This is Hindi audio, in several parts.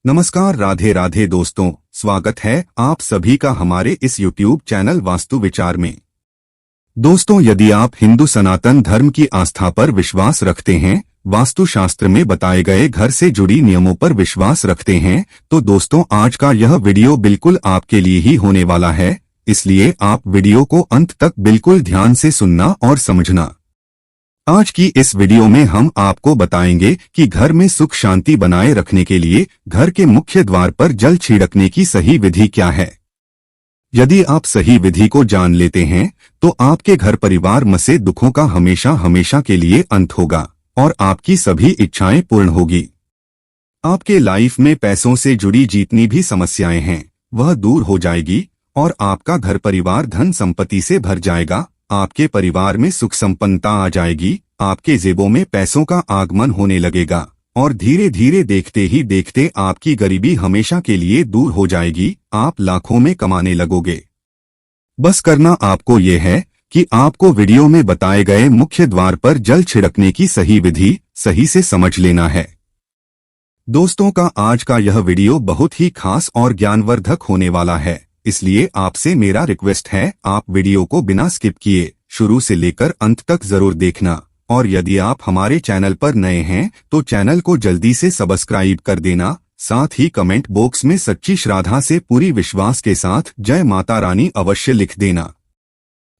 नमस्कार, राधे राधे दोस्तों, स्वागत है आप सभी का हमारे इस YouTube चैनल वास्तु विचार में। दोस्तों, यदि आप हिंदू सनातन धर्म की आस्था पर विश्वास रखते हैं, वास्तु शास्त्र में बताए गए घर से जुड़ी नियमों पर विश्वास रखते हैं, तो दोस्तों आज का यह वीडियो बिल्कुल आपके लिए ही होने वाला है। इसलिए आप वीडियो को अंत तक बिल्कुल ध्यान से सुनना और समझना। आज की इस वीडियो में हम आपको बताएंगे कि घर में सुख शांति बनाए रखने के लिए घर के मुख्य द्वार पर जल छिड़कने की सही विधि क्या है। यदि आप सही विधि को जान लेते हैं तो आपके घर परिवार में से दुखों का हमेशा हमेशा के लिए अंत होगा और आपकी सभी इच्छाएं पूर्ण होगी। आपके लाइफ में पैसों से जुड़ी जितनी भी समस्याएं हैं वह दूर हो जाएगी और आपका घर परिवार धन संपत्ति से भर जाएगा। आपके परिवार में सुख संपन्नता आ जाएगी, आपके जेबों में पैसों का आगमन होने लगेगा और धीरे धीरे देखते ही देखते आपकी गरीबी हमेशा के लिए दूर हो जाएगी। आप लाखों में कमाने लगोगे। बस करना आपको ये है कि आपको वीडियो में बताए गए मुख्य द्वार पर जल छिड़कने की सही विधि सही से समझ लेना है। दोस्तों का आज का यह वीडियो बहुत ही खास और ज्ञानवर्धक होने वाला है, इसलिए आपसे मेरा रिक्वेस्ट है आप वीडियो को बिना स्किप किए शुरू से लेकर अंत तक जरूर देखना। और यदि आप हमारे चैनल पर नए हैं तो चैनल को जल्दी से सब्सक्राइब कर देना। साथ ही कमेंट बॉक्स में सच्ची श्रद्धा से पूरी विश्वास के साथ जय माता रानी अवश्य लिख देना।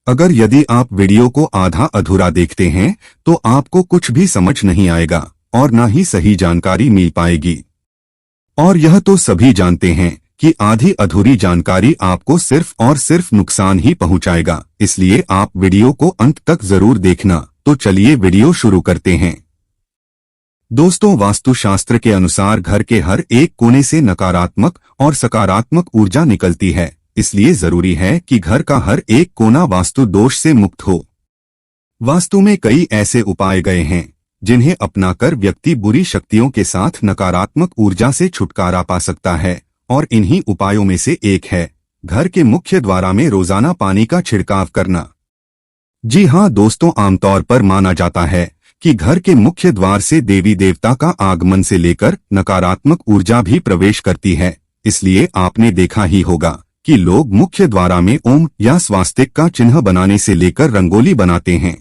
अगर यदि आप वीडियो को आधा अधूरा देखते हैं तो आपको कुछ भी समझ नहीं आएगा और न ही सही जानकारी मिल पाएगी। और यह तो सभी जानते हैं कि आधी अधूरी जानकारी आपको सिर्फ और सिर्फ नुकसान ही पहुंचाएगा, इसलिए आप वीडियो को अंत तक जरूर देखना। तो चलिए वीडियो शुरू करते हैं। दोस्तों, वास्तुशास्त्र के अनुसार घर के हर एक कोने से नकारात्मक और सकारात्मक ऊर्जा निकलती है, इसलिए जरूरी है कि घर का हर एक कोना वास्तु दोष से मुक्त हो। वास्तु में कई ऐसे उपाय गए हैं जिन्हें अपनाकर व्यक्ति बुरी शक्तियों के साथ नकारात्मक ऊर्जा से छुटकारा पा सकता है, और इन्हीं उपायों में से एक है घर के मुख्य द्वार में रोजाना पानी का छिड़काव करना। जी हाँ दोस्तों, आमतौर पर माना जाता है कि घर के मुख्य द्वार से देवी देवता का आगमन से लेकर नकारात्मक ऊर्जा भी प्रवेश करती है। इसलिए आपने देखा ही होगा कि लोग मुख्य द्वार में ओम या स्वास्तिक का चिन्ह बनाने से लेकर रंगोली बनाते हैं।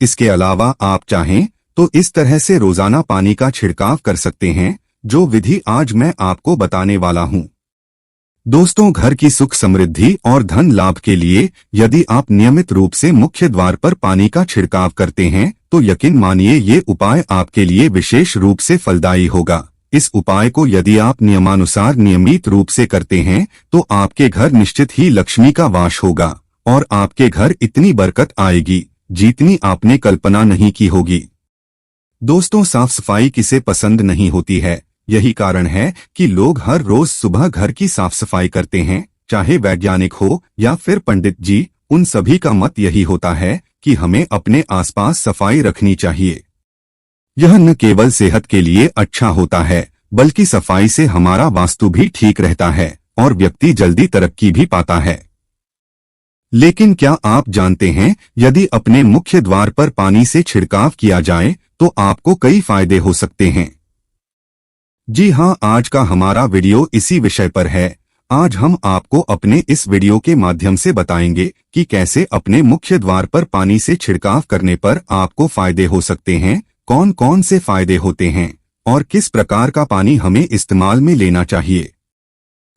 इसके अलावा आप चाहें तो इस तरह से रोजाना पानी का छिड़काव कर सकते हैं, जो विधि आज मैं आपको बताने वाला हूँ। दोस्तों, घर की सुख समृद्धि और धन लाभ के लिए यदि आप नियमित रूप से मुख्य द्वार पर पानी का छिड़काव करते हैं तो यकीन मानिए ये उपाय आपके लिए विशेष रूप से फलदायी होगा। इस उपाय को यदि आप नियमानुसार नियमित रूप से करते हैं तो आपके घर निश्चित ही लक्ष्मी का वास होगा और आपके घर इतनी बरकत आएगी जितनी आपने कल्पना नहीं की होगी। दोस्तों, साफ सफाई किसे पसंद नहीं होती है। यही कारण है कि लोग हर रोज सुबह घर की साफ सफाई करते हैं। चाहे वैज्ञानिक हो या फिर पंडित जी, उन सभी का मत यही होता है कि हमें अपने आसपास सफाई रखनी चाहिए। यह न केवल सेहत के लिए अच्छा होता है बल्कि सफाई से हमारा वास्तु भी ठीक रहता है और व्यक्ति जल्दी तरक्की भी पाता है। लेकिन क्या आप जानते हैं, यदि अपने मुख्य द्वार पर पानी से छिड़काव किया जाए तो आपको कई फायदे हो सकते हैं। जी हाँ, आज का हमारा वीडियो इसी विषय पर है। आज हम आपको अपने इस वीडियो के माध्यम से बताएंगे कि कैसे अपने मुख्य द्वार पर पानी से छिड़काव करने पर आपको फायदे हो सकते हैं, कौन कौन से फायदे होते हैं और किस प्रकार का पानी हमें इस्तेमाल में लेना चाहिए।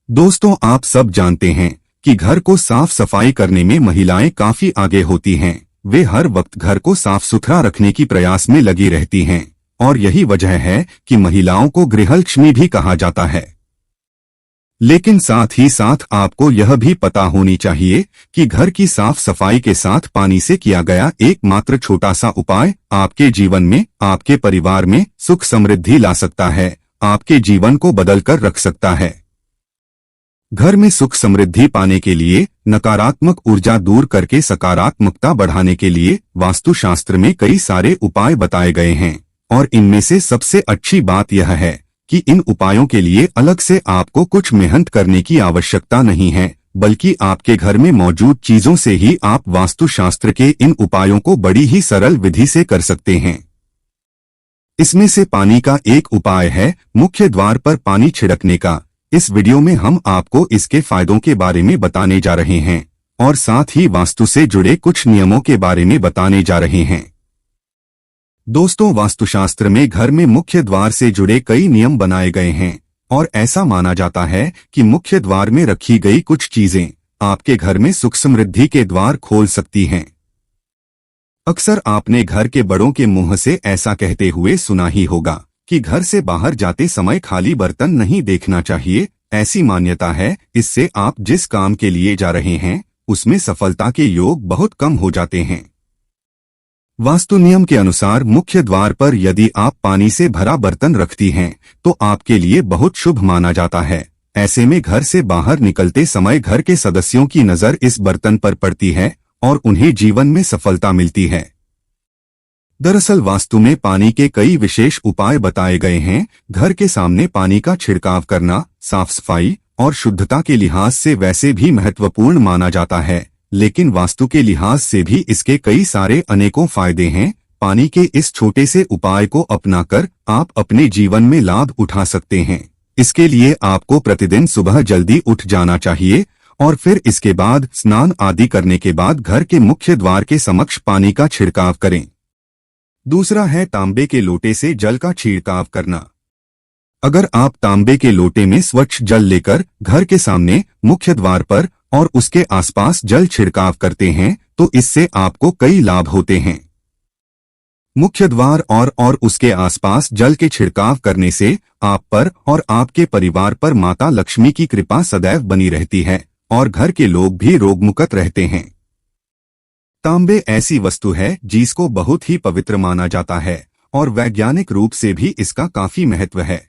दोस्तों, आप सब जानते हैं कि घर को साफ सफाई करने में महिलाएं काफी आगे होती हैं। वे हर वक्त घर को साफ सुथरा रखने की प्रयास में लगी रहती हैं और यही वजह है कि महिलाओं को गृहलक्ष्मी भी कहा जाता है। लेकिन साथ ही साथ आपको यह भी पता होनी चाहिए कि घर की साफ सफाई के साथ पानी से किया गया एकमात्र छोटा सा उपाय आपके जीवन में, आपके परिवार में सुख समृद्धि ला सकता है, आपके जीवन को बदल कर रख सकता है। घर में सुख समृद्धि पाने के लिए, नकारात्मक ऊर्जा दूर करके सकारात्मकता बढ़ाने के लिए वास्तुशास्त्र में कई सारे उपाय बताए गए हैं और इनमें से सबसे अच्छी बात यह है कि इन उपायों के लिए अलग से आपको कुछ मेहनत करने की आवश्यकता नहीं है, बल्कि आपके घर में मौजूद चीजों से ही आप वास्तुशास्त्र के इन उपायों को बड़ी ही सरल विधि से कर सकते हैं। इसमें से पानी का एक उपाय है मुख्य द्वार पर पानी छिड़कने का। इस वीडियो में हम आपको इसके फायदों के बारे में बताने जा रहे हैं और साथ ही वास्तु से जुड़े कुछ नियमों के बारे में बताने जा रहे हैं। दोस्तों, वास्तुशास्त्र में घर में मुख्य द्वार से जुड़े कई नियम बनाए गए हैं और ऐसा माना जाता है कि मुख्य द्वार में रखी गई कुछ चीजें आपके घर में सुख समृद्धि के द्वार खोल सकती हैं। अक्सर आपने घर के बड़ों के मुंह से ऐसा कहते हुए सुना ही होगा कि घर से बाहर जाते समय खाली बर्तन नहीं देखना चाहिए। ऐसी मान्यता है, इससे आप जिस काम के लिए जा रहे हैं उसमें सफलता के योग बहुत कम हो जाते हैं। वास्तु नियम के अनुसार मुख्य द्वार पर यदि आप पानी से भरा बर्तन रखती हैं तो आपके लिए बहुत शुभ माना जाता है। ऐसे में घर से बाहर निकलते समय घर के सदस्यों की नजर इस बर्तन पर पड़ती है और उन्हें जीवन में सफलता मिलती है। दरअसल वास्तु में पानी के कई विशेष उपाय बताए गए हैं। घर के सामने पानी का छिड़काव करना साफ सफाई और शुद्धता के लिहाज से वैसे भी महत्वपूर्ण माना जाता है, लेकिन वास्तु के लिहाज से भी इसके कई सारे अनेकों फायदे हैं। पानी के इस छोटे से उपाय को अपनाकर आप अपने जीवन में लाभ उठा सकते हैं। इसके लिए आपको प्रतिदिन सुबह जल्दी उठ जाना चाहिए और फिर इसके बाद स्नान आदि करने के बाद घर के मुख्य द्वार के समक्ष पानी का छिड़काव करें। दूसरा है तांबे के लोटे से जल का छिड़काव करना। अगर आप तांबे के लोटे में स्वच्छ जल लेकर घर के सामने मुख्य द्वार पर और उसके आसपास जल छिड़काव करते हैं तो इससे आपको कई लाभ होते हैं। मुख्य द्वार और उसके आसपास जल के छिड़काव करने से आप पर और आपके परिवार पर माता लक्ष्मी की कृपा सदैव बनी रहती है और घर के लोग भी रोगमुक्त रहते हैं। तांबे ऐसी वस्तु है जिसको बहुत ही पवित्र माना जाता है और वैज्ञानिक रूप से भी इसका काफी महत्व है।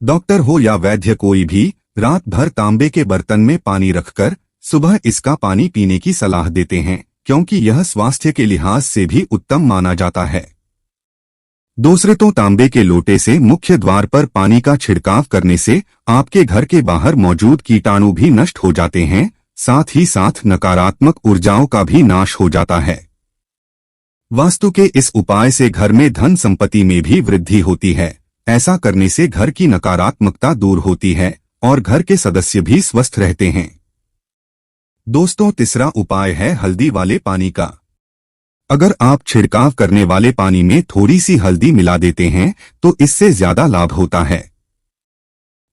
डॉक्टर हो या वैद्य कोई भी रात भर तांबे के बर्तन में पानी रखकर सुबह इसका पानी पीने की सलाह देते हैं, क्योंकि यह स्वास्थ्य के लिहाज से भी उत्तम माना जाता है। दूसरे तो तांबे के लोटे से मुख्य द्वार पर पानी का छिड़काव करने से आपके घर के बाहर मौजूद कीटाणु भी नष्ट हो जाते हैं, साथ ही साथ नकारात्मक ऊर्जाओं का भी नाश हो जाता है। वास्तु के इस उपाय से घर में धन संपत्ति में भी वृद्धि होती है। ऐसा करने से घर की नकारात्मकता दूर होती है और घर के सदस्य भी स्वस्थ रहते हैं। दोस्तों, तीसरा उपाय है हल्दी वाले पानी का। अगर आप छिड़काव करने वाले पानी में थोड़ी सी हल्दी मिला देते हैं तो इससे ज्यादा लाभ होता है।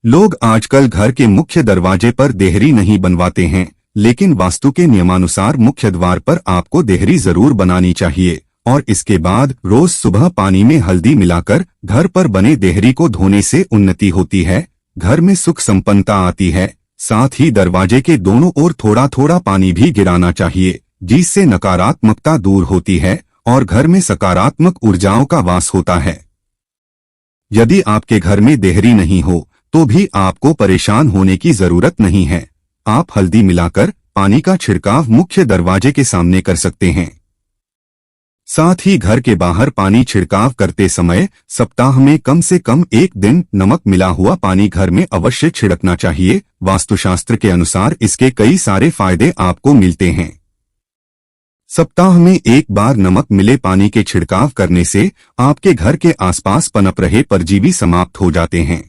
लोग आजकल घर के मुख्य दरवाजे पर देहरी नहीं बनवाते हैं, लेकिन वास्तु के नियमानुसार मुख्य द्वार पर आपको देहरी जरूर बनानी चाहिए और इसके बाद रोज सुबह पानी में हल्दी मिलाकर घर पर बने देहरी को धोने से उन्नति होती है, घर में सुख संपन्नता आती है। साथ ही दरवाजे के दोनों ओर थोड़ा थोड़ा पानी भी गिराना चाहिए, जिससे नकारात्मकता दूर होती है और घर में सकारात्मक ऊर्जाओं का वास होता है। यदि आपके घर में देहरी नहीं हो तो भी आपको परेशान होने की जरूरत नहीं है। आप हल्दी मिलाकर पानी का छिड़काव मुख्य दरवाजे के सामने कर सकते हैं। साथ ही घर के बाहर पानी छिड़काव करते समय सप्ताह में कम से कम एक दिन नमक मिला हुआ पानी घर में अवश्य छिड़कना चाहिए। वास्तुशास्त्र के अनुसार इसके कई सारे फायदे आपको मिलते हैं। सप्ताह में एक बार नमक मिले पानी के छिड़काव करने से आपके घर के आसपास पनप रहे परजीवी समाप्त हो जाते हैं।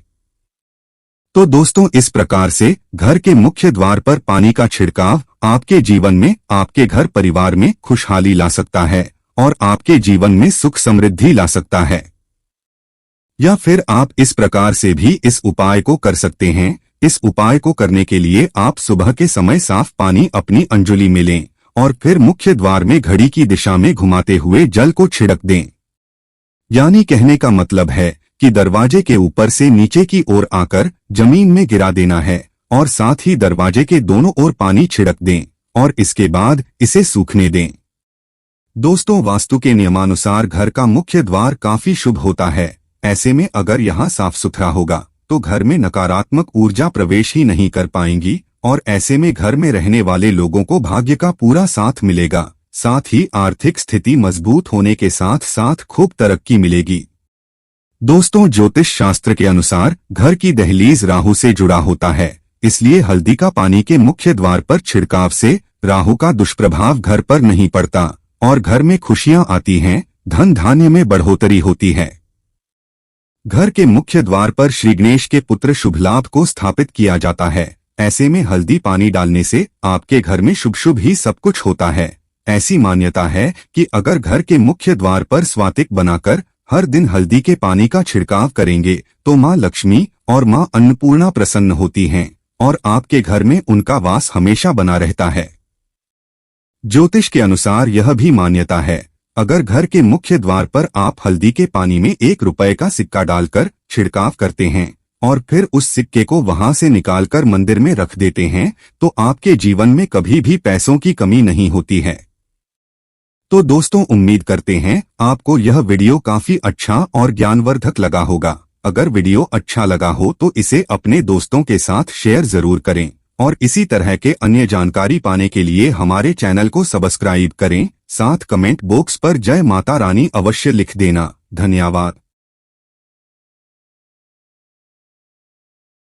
तो दोस्तों, इस प्रकार से घर के मुख्य द्वार पर पानी का छिड़काव आपके जीवन में, आपके घर परिवार में खुशहाली ला सकता है और आपके जीवन में सुख समृद्धि ला सकता है। या फिर आप इस प्रकार से भी इस उपाय को कर सकते हैं। इस उपाय को करने के लिए आप सुबह के समय साफ पानी अपनी अंजुली में लें और फिर मुख्य द्वार में घड़ी की दिशा में घुमाते हुए जल को छिड़क दें। यानी कहने का मतलब है कि दरवाजे के ऊपर से नीचे की ओर आकर जमीन में गिरा देना है और साथ ही दरवाजे के दोनों ओर पानी छिड़क दें और इसके बाद इसे सूखने दें। दोस्तों, वास्तु के नियमानुसार घर का मुख्य द्वार काफी शुभ होता है। ऐसे में अगर यहाँ साफ सुथरा होगा तो घर में नकारात्मक ऊर्जा प्रवेश ही नहीं कर पाएंगी और ऐसे में घर में रहने वाले लोगों को भाग्य का पूरा साथ मिलेगा। साथ ही आर्थिक स्थिति मजबूत होने के साथ साथ खूब तरक्की मिलेगी। दोस्तों, ज्योतिष शास्त्र के अनुसार घर की दहलीज राहु से जुड़ा होता है, इसलिए हल्दी का पानी के मुख्य द्वार पर छिड़काव से राहु का दुष्प्रभाव घर पर नहीं पड़ता और घर में खुशियां आती हैं। धन धान्य में बढ़ोतरी होती है। घर के मुख्य द्वार पर श्री गणेश के पुत्र शुभ लाभ को स्थापित किया जाता है। ऐसे में हल्दी पानी डालने से आपके घर में शुभ शुभ ही सब कुछ होता है। ऐसी मान्यता है कि अगर घर के मुख्य द्वार पर स्वातिक बनाकर हर दिन हल्दी के पानी का छिड़काव करेंगे तो माँ लक्ष्मी और माँ अन्नपूर्णा प्रसन्न होती हैं और आपके घर में उनका वास हमेशा बना रहता है। ज्योतिष के अनुसार यह भी मान्यता है, अगर घर के मुख्य द्वार पर आप हल्दी के पानी में 1 रुपए का सिक्का डालकर छिड़काव करते हैं और फिर उस सिक्के को वहां से निकालकर मंदिर में रख देते हैं तो आपके जीवन में कभी भी पैसों की कमी नहीं होती है। तो दोस्तों, उम्मीद करते हैं आपको यह वीडियो काफी अच्छा और ज्ञानवर्धक लगा होगा। अगर वीडियो अच्छा लगा हो तो इसे अपने दोस्तों के साथ शेयर जरूर करें और इसी तरह के अन्य जानकारी पाने के लिए हमारे चैनल को सब्सक्राइब करें। साथ कमेंट बॉक्स पर जय माता रानी अवश्य लिख देना। धन्यवाद।